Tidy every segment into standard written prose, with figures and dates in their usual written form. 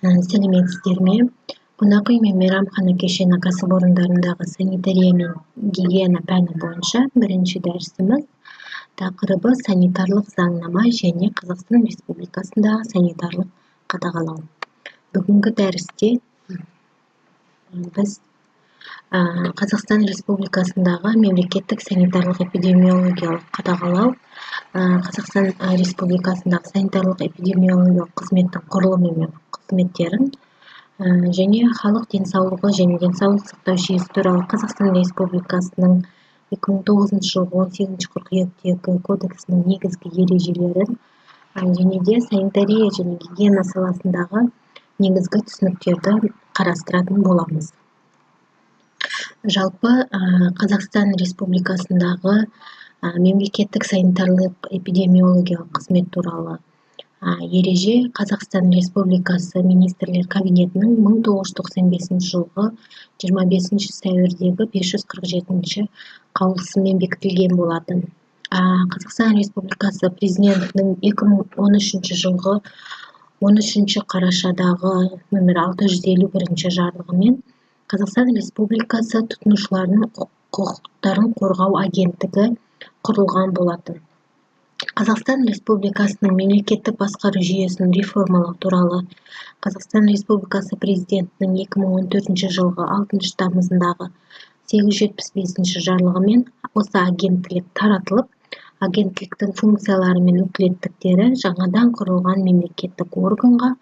Сәлеметсіздер ме? Қонақ үй мен мейрамхана кешені кәсіпорындарындағы санитария мен гигиена пәні бойынша бірінші дәрісіміз тақырыбы санитарлық заңнама және Қазақстан Республикасындағы санитарлық қадағалау. Бүгінгі дәрісте біз Қазақстан Республикасындағы мемлекеттік санитарлық эпидемиологиялық қадағалау, Қазақстан Республикасындағы санитарлық эпидемиологиялық қызметтің құрылымы мен қызметтерін және халық денсаулығы және денсаулық сақтау жүйесі туралы Қазақстан Республикасының 2009 жылғы 18 қыркүйектегі кодексінің негізгі ережелерін және де санитария және гигиена саласындағы негізгі түсініктерді қарастыратын боламыз. Жалпы Қазақстан Республикасындағы мемлекеттік санитарлық эпидемиологиялық қызмет туралы ереже Қазақстан Республикасы Министрлер Кабинетінің 1995 жылғы 25 сәуірдегі 547 қаулысымен бекітілген болатын. Қазақстан Республикасы Президентінің 2013 жылғы 13 қарашадағы номер 651 жарлығымен Қазақстан Республикасы тұтынушылардың құқықтарын қорғау агенттігі құрылған болатын. Қазақстан Республикасының мемлекеттік басқару жүйесін реформалау туралы Қазақстан Республикасы Президентінің 2014 жылғы 6 тамызындағы 875 жарлығымен осы агенттік таратылып, агенттіктің функциялары мен өкілеттіктері жаңадан құрылған мемлекеттік органға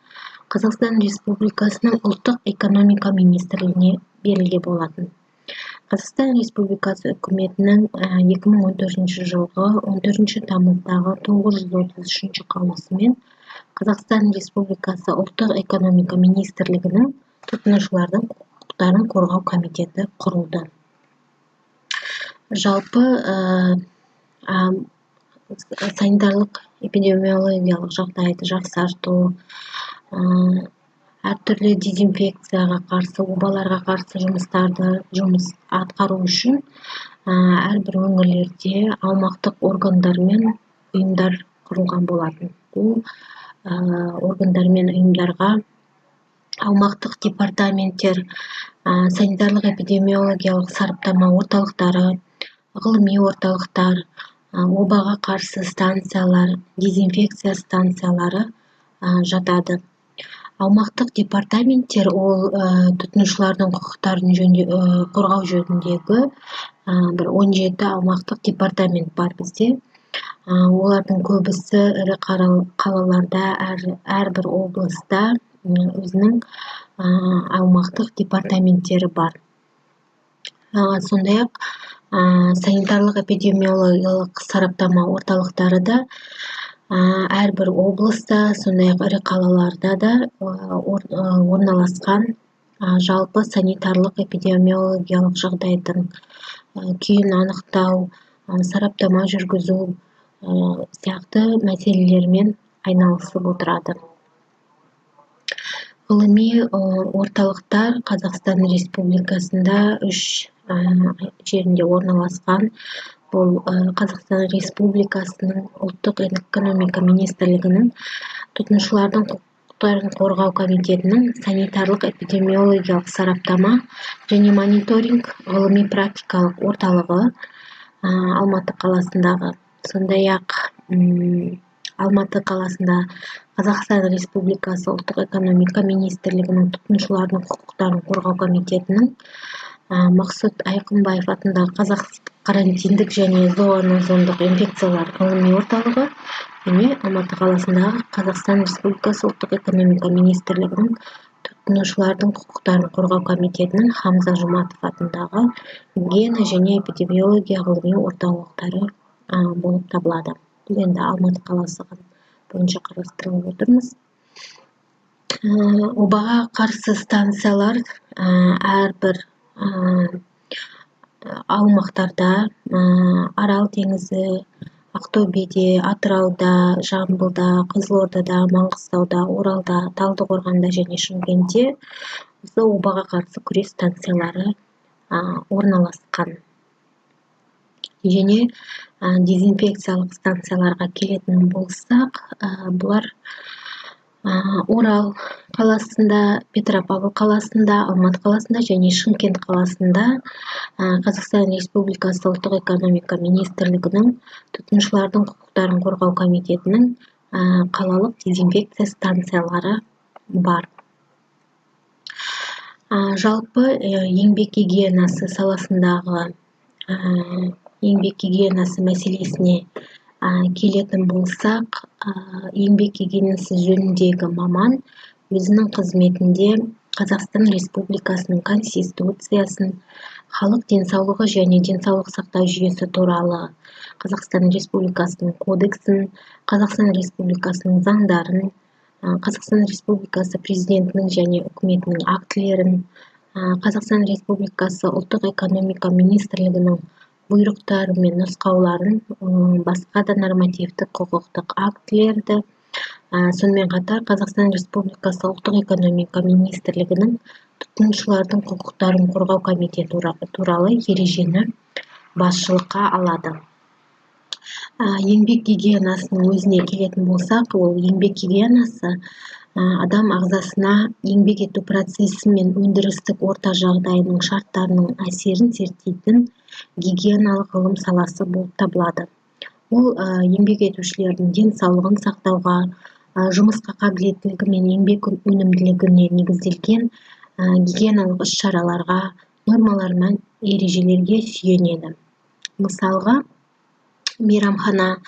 Қазақстан Республикасының ұлттық экономика министрлігіне берілген болатын. Қазақстан Республикасы үкіметінің 2014 жылғы 14 тамыздағы 933 қаулысымен Қазақстан Республикасы ұлттық экономика министрлігінің тұтынушылардың құқықтарын қорғау комитеті құрылды. Жалпы санитарлық эпидемиологиялық жағдайды жақсарту, әртүрлі дезинфекцияға қарсы, обаларға қарсы жұмыс атқару үшін әрбір өңірлерде аумақтық органдар мен ұйымдар құрылған болатын. Бұл органдар мен ұйымдарға аумақтық департаменттер, санитарлық эпидемиологиялық сараптама орталықтары, ғылыми орталықтар, обаға қарсы станциялар, дезинфекция станциялары жатады. Аумақтық департаменттер ол тұтынушылардың құқықтарын қорғау жөніндегі 17 аумақтық департамент бар бізде. Олардың көбісі ірі қалаларда, әрбір облыста өзінің аумақтық департаменттері бар. Сондай-ақ санитарлық эпидемиологиялық сараптама орталықтары да әрбір облыста, сондай-ақ ірі қалаларда да орналасқан, жалпы санитарлық эпидемиологиялық жағдайдың күйін анықтау, сараптама жүргізу сияқты мәселелермен айналысып отырады. Ғылыми орталықтар Қазақстан Республикасында 3 жерінде орналасқан. Бұл Қазақстан Республикасының ұлттық экономика министрлігінің тұтынушылардың құқықтарын қорғау комитетінің санитарлық эпидемиологиялық сараптама және мониторинг ғылыми практикалық орталығы Алматы қаласындағы. Сондай-ақ Алматы қаласында Қазақстан Республикасы ұлттық экономика министрлігінің тұтынушылардың құқықтарын қорғау комитетінің Мақсұт Айқынбаев атындағы Қазақ карантиндік және зоонозондық инфекциялар ғылыми орталығы және Алматы қаласындағы Қазақстан Республикасы ұлттық экономика министрлігінің тұтынушылардың құқықтарын қорғау комитетінің Хамза Жұматов атындағы гигиена және эпидемиология ғылыми орталықтары болып табылады. Бұл енді Алматы қаласы бойынша қарастырылып отырмыз. Обаға қарсы станциялар әрбір аумақтарда, Арал теңізі, Ақтөбеде, Атырауда, Жамбылда, Қызылордада, Маңғыстауда, Оралда, Талдықорғанда және Шымкентте осы обаға қарсы күрес станциялары орналасқан. Және дезинфекциялық станцияларға келетін болсақ, бұлар Орал қаласында, Петропавл қаласында, Алматы қаласында және Шымкент қаласында Қазақстан Республикасы ұлттық экономика министрлігінің тұтынушылардың құқықтарын қорғау комитетінің қалалық дезинфекция станциялары бар. Жалпы еңбек гигиенасы саласындағы еңбек гигиенасы мәселесіне келетін болсақ, еңбек гигиенасы жөніндегі маман өзінің қызметінде Қазақстан Республикасының Конституциясын, халық денсаулығы және денсаулық сақтау жүйесі туралы Қазақстан Республикасының кодексін, Қазақстан Республикасының заңдарын, Қазақстан Республикасы президентінің және үкіметінің актілерін, Қазақстан Республикасы ұлттық экономика министрлігінің бұйрықтары мен нұсқауларын, басқа да нормативтік құқықтық актілерді, сонымен қатар Қазақстан Республикасы ұлттық экономика министрлігінің тұтынушылардың құқықтарын қорғау комитеті туралы ережені басшылыққа алады. Еңбек гигиенасының өзіне келетін болсақ, ол еңбек гигиенасы адам ағзасына еңбек ету процесі мен өндірістік орта жағдайының шарттарының әсерін зерттейтін гигиеналық ғылым саласы болып табылады. Ол еңбек етушілердің денсаулығын сақтауға, жұмысқа қабілеттілігі мен еңбек өнімділігіне негізделген гигиеналық іс-шараларға, нормалар мен ережелерге сүйенеді. Мысалға, мейрамхана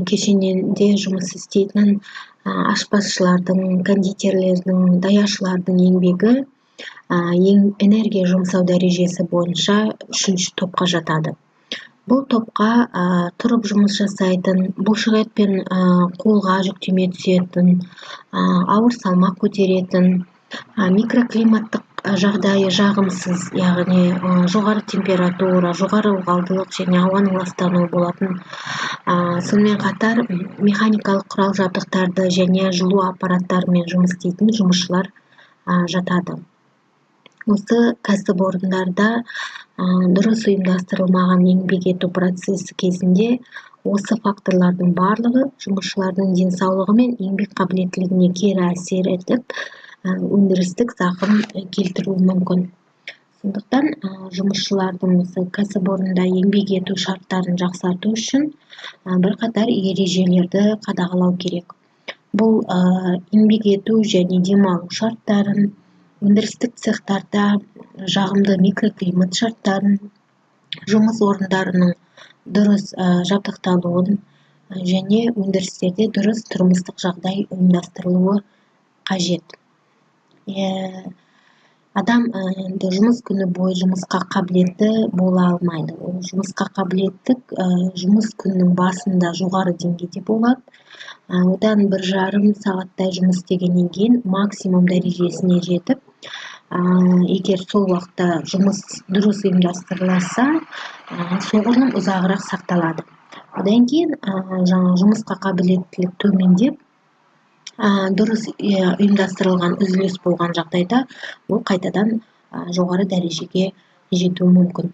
кешенінде жұмыс істейтін ашпазшылардың, кондитерлердің, даяшылардың еңбегі энергия жұмсау дәрежесі бойынша 3-ші топқа жатады. Бұл топқа тұрып жұмыс жасайтын, бұлшықетпен қолға жүктеме түсетін, ауыр салмақ көтеретін, микроклиматтық жағдайы жағымсыз, яғни жоғары температура, жоғары ылғалдылық және ауаның ластануы болатын, сонымен қатар механикалық құрал жабдықтарды және жылу аппараттарымен жұмыс істейтін жұмысшылар жатады. Осы кәсіпорындарда дұрыс ұйымдастырылмаған еңбек ету процесі кезінде осы факторлардың барлығы жұмысшылардың денсаулығы мен еңбек қабілеттілігіне кері әсер етіп, өндірістік зақым келтіруі мүмкін. Сондықтан жұмысшылардың осы кәсіпорында еңбек ету шарттарын жақсарту үшін бірқатар ережелерді қадағалау керек. Бұл еңбек ету және демалу шарттарын, өндірістік цехтарда жағымды микроклимат шарттарын, жұмыс орындарының дұрыс жабдықталуын және өндірістерде дұрыс тұрмыстық жағдай ұйымдастырылуы қажет. Адам жұмыс күні бойы жұмысқа қабілетті бола алмайды. Ол жұмысқа қабілеттік жұмыс күннің басында жоғары деңгейде болады. Одан 1,5 сағаттай жұмыс істегеннен кейін максимум дәрежесіне жетіп, егер сол уақытта жұмыс дұрыс ұйымдастырылса, соғұрлым ұзағырақ сақталады. Одан кейін жұмысқа қабілеттілік төмендеп, дұрыс ұйымдастырылған үзіліс болған жағдайда ол қайтадан жоғары дәрежеге жетуі мүмкін.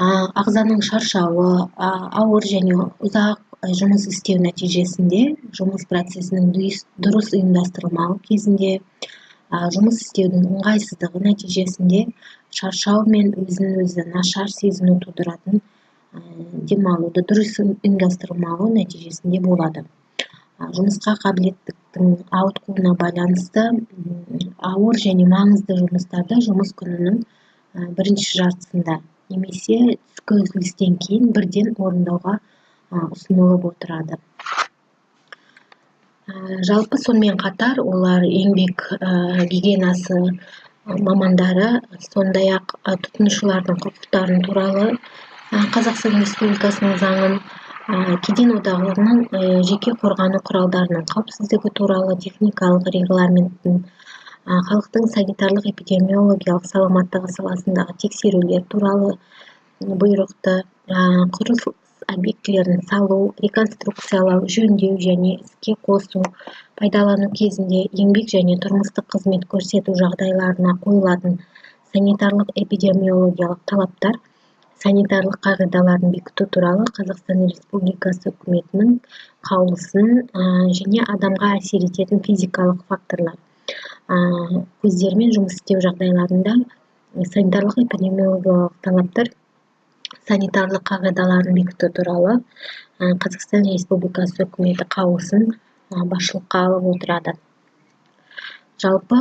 Ағзаның шаршауы, ауыр және ұзақ жұмыс істеу нәтижесінде, жұмыс процесінің дұрыс ұйымдастырылмауы кезінде, жұмыс істеудің ыңғайсыздығы нәтижесінде шаршау мен өзін-өзі нашар сезіну тудыратын демалуды дұрыс ұйымдастырылмауы нәтижесінде болады. Жұмысқа қабілеттіктің ауытқуына байланысты ауыр және маңызды жұмыстарды жұмыс күнінің бірінші жартысында немесе түскі үзілістен кейін бірден орындауға ұсынылып отырады. Жалпы сонымен қатар олар еңбек гигиенасы мамандары сондай-ақ тұтынушылардың құқықтарын туралы Қазақстан Республикасының заңын, кеден одағының жеке қорғану құралдарының қауіпсіздігі туралы техникалық регламентін, халықтың санитарлық-эпидемиологиялық саламаттығы саласындағы тексерулер туралы бұйрықты, құрылыс объектілерін салу, реконструкциялау, жөндеу және іске қосу, пайдалану кезінде еңбек және тұрмыстық қызмет көрсету жағдайларына қойылатын санитарлық-эпидемиологиялық талаптар, санитарлық қағидаларын бекіту туралы Қазақстан Республикасы үкіметінің қаулысын және адамға әсер ететін физикалық факторлар көздермен жұмыс істеу жағдайларында санитарлық эпидемиологиялық талаптар санитарлық қағидаларын бекіту туралы Қазақстан Республикасы үкіметі қаулысын басшылыққа алып отырады. Жалпы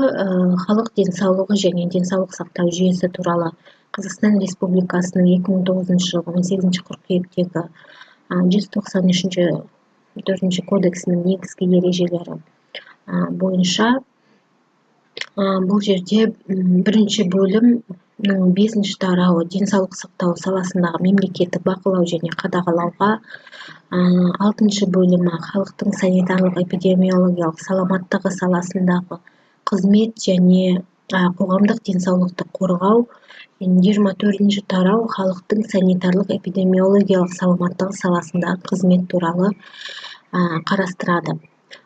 халық денсаулығы және денсаулық сақтау жүйесі туралы Қазақстан Республикасының 2009 жылғы 18 қыркүйектегі 193 кодексінің негізгі ережелері бойынша бұл жерде бірінші бөлімнің 5-ші тарауы денсаулық сақтау саласындағы мемлекеттік бақылау және қадағалауға, 6-шы бөлімі халықтың санитарлық эпидемиологиялық саламаттығы саласындағы қызмет және қоғамдық денсаулықты қорғау, 24-ші тарау халықтың санитарлық эпидемиологиялық саламаттығы саласындағы қызмет туралы қарастырады.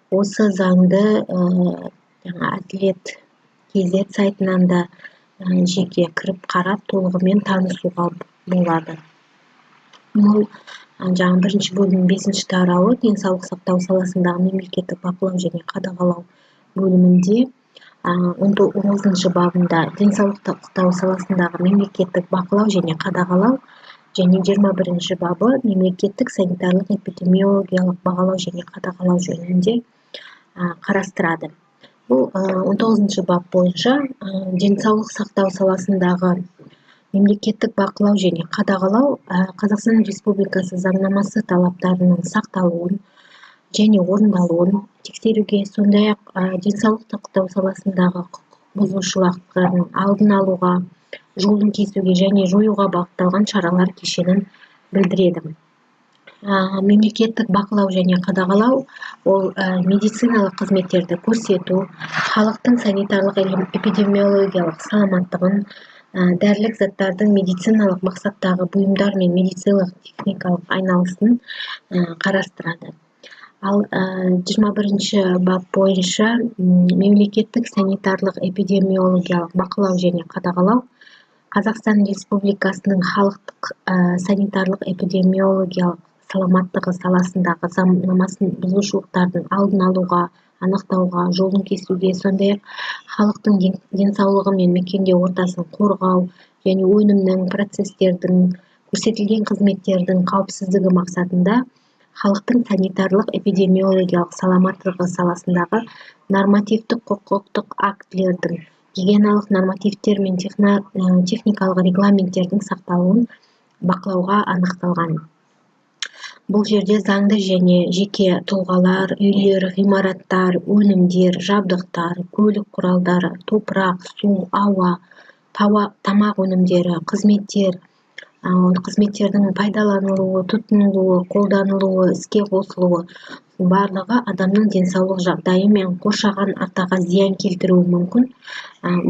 Осы заңды әділет KZ сайтынан да жеке кіріп қарап толығымен танысуға болады. Бұл бірінші бөлімнің 5-ші тарауы денсаулық сақтау саласындағы мемлекеттік бақылау және қадағалау бөлімінде 19-шы бабында денсаулық сақтау саласындағы мемлекеттік бақылау және қадағалау және 21-ші бабы мемлекеттік санитарлық эпидемиологиялық бағалау және қадағалау жөнінде қарастырады. Бұл 19-шы бап бойынша денсаулық сақтау саласындағы мемлекеттік бақылау және қадағалау Қазақстан Республикасы заңнамасы талаптарының сақталуын және орындалуын тексеруге, сондай-ақ денсаулық сақтау саласындағы құқық бұзушылықтардың алдын алуға, жолын кесуге және жоюға бағытталған шаралар кешенін білдіреді. Мемлекеттік бақылау және қадағалау ол медициналық қызметтерді көрсету, халықтың санитарлық эпидемиологиялық саламаттығын, дәрілік заттардың медициналық мақсаттағы бұйымдар мен медициналық техникалық айналысын қарастырады. Ал 21-ші бап бойынша мемлекеттік санитарлық эпидемиологиялық бақылау және қадағалау Қазақстан Республикасының халықтық санитарлық эпидемиологиялық саламаттығы саласындағы заңнамасын бұзушылықтардың алдын алуға, анықтауға, жолын кесуге, сондай-ақ халықтың денсаулығы мен мекендеу ортасын қорғау және өнімнің, процестердің, көрсетілген қызметтердің қауіпсіздігі мақсатында халықтың санитарлық эпидемиологиялық саламаттығы саласындағы нормативтік құқықтық актілердің, гигиеналық нормативтер мен техникалық регламенттердің сақталуын бақылауға анықталған. Бұл жерде заңды және жеке тұлғалар, үйлер, ғимараттар, өнімдер, жабдықтар, көлік құралдары, топырақ, су, ауа, тамақ өнімдері, қызметтер, қызметтердің пайдаланылуы, тұтынылуы, қолданылуы, іске қосылуы барлығы адамның денсаулық жағдайы мен қоршаған ортаға зиян келтіруі мүмкін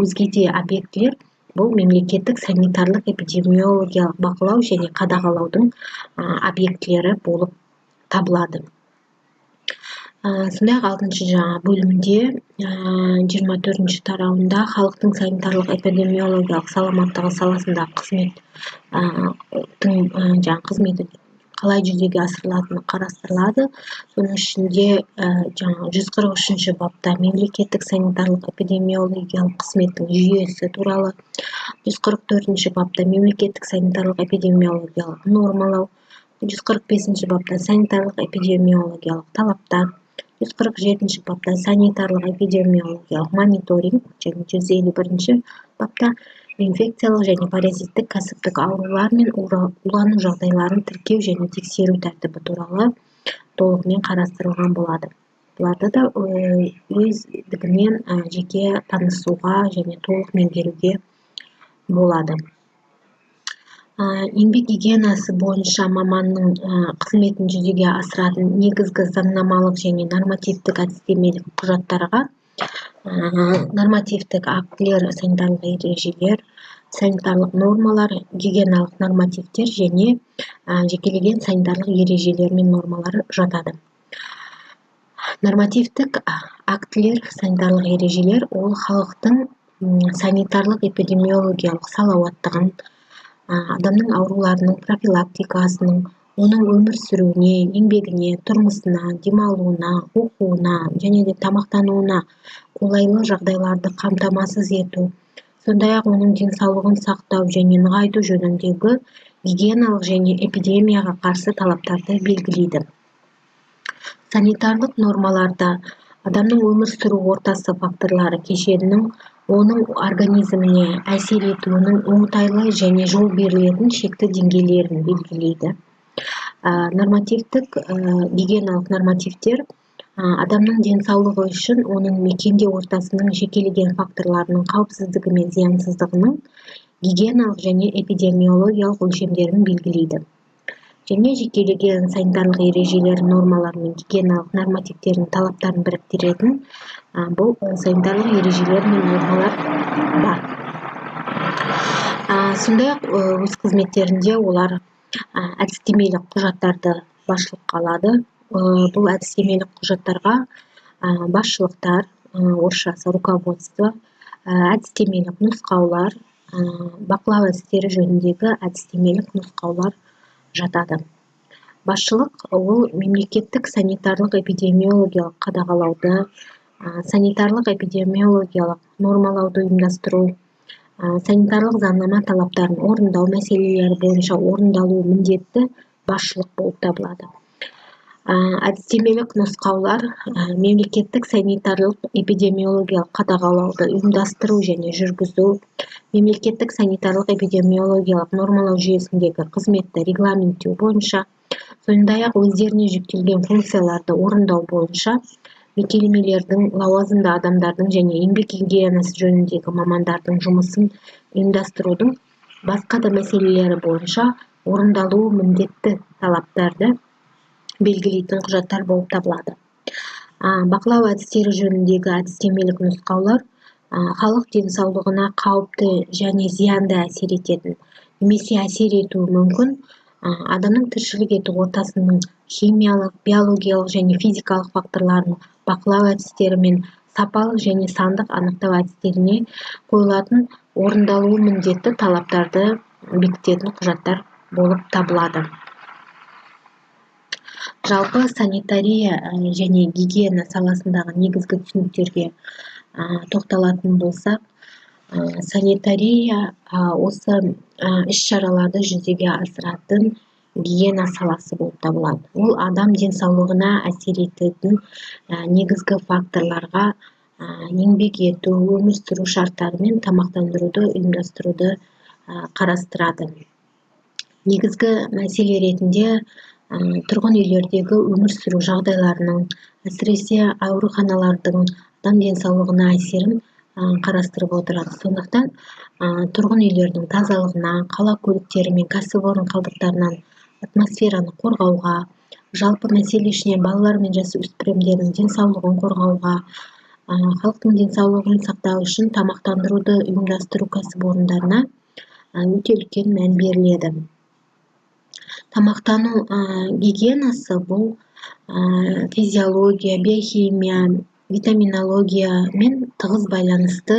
өзге де объектілер бұл мемлекеттік санитарлық эпидемиологиялық бақылау және қадағалаудың объектілері болып табылады. Сондай-ақ 6-шы бөлімде 24-ші тарауында халықтың санитарлық эпидемиологиялық саламаттығы саласындағы қызметі қалай жүзеге асырылатыны қарастырылады. Соның ішінде 143-ші бапта мемлекеттік санитарлық эпидемиологиялық қызметтің жүйесі туралы, 144-ші бапта мемлекеттік санитарлық эпидемиологиялық нормалау, 145-ші бапта санитарлық эпидемиологиялық талаптар, 147-ші бапта санитарлық эпидемиологиялық мониторинг және 151-ші бапта инфекциялық және паразиттік кәсіптік аурулар мен улану жағдайларын тіркеу және тексеру тәртібі туралы толығымен қарастырылған болады. Бұларды да өздігінен жеке танысуға және толық меңгеруге болады. Еңбек гигиенасы бойынша маманның қызметін жүзеге асыратын негізгі заңнамалық және нормативтік әдістемелік құжаттарға нормативтік актілер, санитарлық ережелер, санитарлық нормалар, гигиеналық нормативтер және жекелеген санитарлық ережелер мен нормалары жатады. Нормативтік актілер, санитарлық ережелер ол халықтың санитарлық эпидемиологиялық салауаттығын, адамның ауруларының профилактикасының, оның өмір сүруіне, еңбегіне, тұрмысына, демалуына, оқуына және де тамақтануына қолайлы жағдайларды қамтамасыз ету, сондай-ақ оның денсаулығын сақтау және нығайту жөніндегі гигиеналық және эпидемияға қарсы талаптарды белгілейді. Санитарлық нормаларда адамның өмір сүру ортасы факторлары кешенінің оның организміне әсер етуінің оңтайлы және жол берілетін шекті деңгейлерін белгілейді. Нормативтік гигиеналық нормативтер адамның денсаулығы үшін оның мекенде ортасының жекелеген факторларының қауіпсіздігі мен зиянсыздығының гигиеналық және эпидемиологиялық өлшемдерін белгілейді. Және жекелеген санитарлық ережелер, нормалар мен гигиеналық нормативтердің талаптарын біріктіретін бұл санитарлық ережелер мен нормалар бар. Сондай-ақ өз қызметтерінде олар әдістемелік құжаттарды басшылыққа алады. Бұл әдістемелік құжаттарға басшылықтар, орысшасы руководство, әдістемелік нұсқаулар, бақылау істері жөніндегі әдістемелік нұсқаулар жатады. Басшылық ол мемлекеттік санитарлық эпидемиологиялық қадағалауды, санитарлық эпидемиологиялық нормалауды ұйымдастыру, санитарлық заңнама талаптарын орындау мәселелері бойынша орындалуы міндетті басшылық болып табылады. Әдістемелік нұсқаулар мемлекеттік санитарлық эпидемиологиялық қадағалауды ұйымдастыру және жүргізу, мемлекеттік санитарлық эпидемиологиялық нормалау жүйесіндегі қызметті регламенттеу бойынша, сондай-ақ өздеріне жүктелген функцияларды орындау бойынша мекемелердің, лауазымды адамдардың және еңбек гигиенасы жөніндегі мамандардың жұмысын ұйымдастырудың басқа да мәселелері бойынша орындалуы міндетті талаптарды белгілейтін құжаттар болып табылады. Бақылау әдістері жөніндегі әдістемелік нұсқаулар халық денсаулығына қауіпті және зиянды әсер ететін немесе әсер етуі мүмкін адамның тіршілік ету ортасының химиялық, биологиялық және физикалық факторларын бақылау әдістері мен сапалық және сандық анықтау әдістеріне қойылатын орындалуы міндетті талаптарды бекітетін құжаттар болып табылады. Жалпы санитария және гигиена саласындағы негізгі түсініктерге тоқталатын болсақ, санитария осы іс-шараларды жүзеге асыратын гигиена саласы болып табылады. Ол адам денсаулығына әсер ететін негізгі факторларға еңбек ету, өмір сүру шарттары мен тамақтандыруды ұйымдастыруды қарастырады. Негізгі мәселе ретінде тұрғын үйлердегі өмір сүру жағдайларының, әсіресе ауруханалардың адам денсаулығына әсерін қарастырып отырады. Сондықтан тұрғын үйлердің тазалығына, қала көліктері мен кәсіпорын қалдықтарынан атмосфераны қорғауға, жалпы мәселе ішіне балалар мен жасөспірімдердің денсаулығын қорғауға, халықтың денсаулығын сақтау үшін тамақтандыруды ұйымдастыру кәсіпорындарына өте үлкен мән беріледі. Тамақтану гигиенасы бұл физиология, биохимия, витаминология мен тығыз байланысты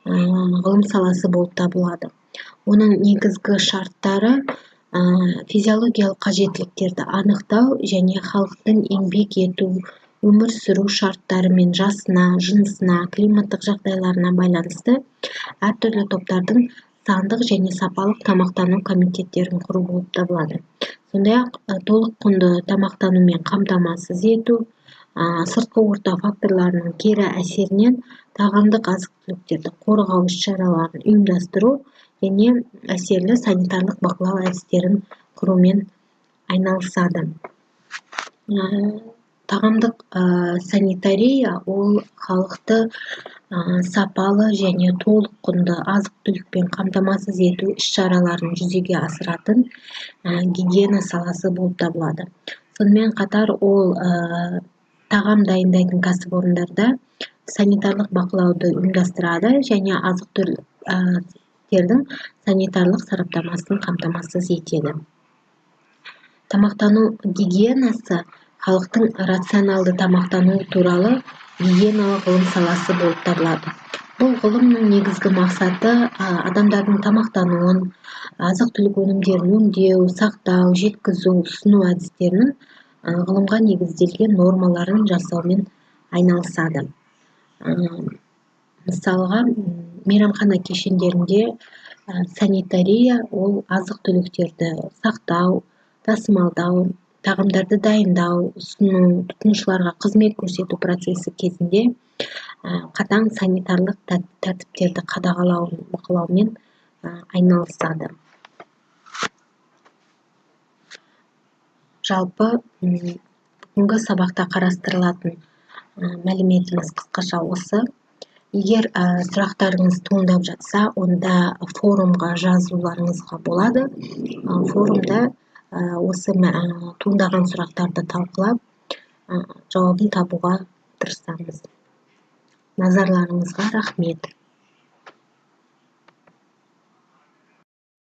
ғылым саласы болып табылады. Оның негізгі шарттары физиологиялық қажеттіліктерді анықтау және халықтың еңбек ету, өмір сүру шарттары мен жасына, жынысына, климаттық жағдайларына байланысты әртүрлі топтардың сандық және сапалық тамақтану комитеттерін құру болып табылады. Сондай-ақ толық құнды тамақтанумен қамтамасыз ету, сыртқы орта факторларының кері әсерінен тағамдық азық-түліктерді қорғау іс-шараларын ұйымдастыру және әсерлі санитарлық бақылау әдістерін құрумен айналысады. Тағамдық санитария ол халықты сапалы және толық құнды азық-түлікпен қамтамасыз ету іс-шараларын жүзеге асыратын гигиена саласы болып табылады. Сонымен қатар ол тағам дайындайтын кәсіпорындарда санитарлық бақылауды ұйымдастырады және азық-түліктердің санитарлық сараптамасын қамтамасыз етеді. Тамақтану гигиенасы халықтың рационалды тамақтану туралы гигиеналық ғылым саласы болып табылады. Бұл ғылымның негізгі мақсаты адамдардың тамақтануын, азық-түлік өнімдерін өңдеу, сақтау, жеткізу, ұсыну әдістерінің ғылымға негізделген нормаларын жасаумен айналысады. Мысалға, мейрамхана кешендерінде санитария ол азық-түліктерді сақтау, тасымалдау, тағамдарды дайындау, ұсыну, тұтынушыларға қызмет көрсету процесі кезінде қатаң санитарлық тәртіптерді бақылаумен айналысады. Жалпы бүгінгі сабақта қарастырылатын мәліметіміз қысқаша осы. Егер сұрақтарыңыз туындап жатса, онда форумға жазуларыңызға болады. Форумда осы туындаған сұрақтарды талқылап, жауабын табуға тырысамыз. Назарларыңызға рахмет.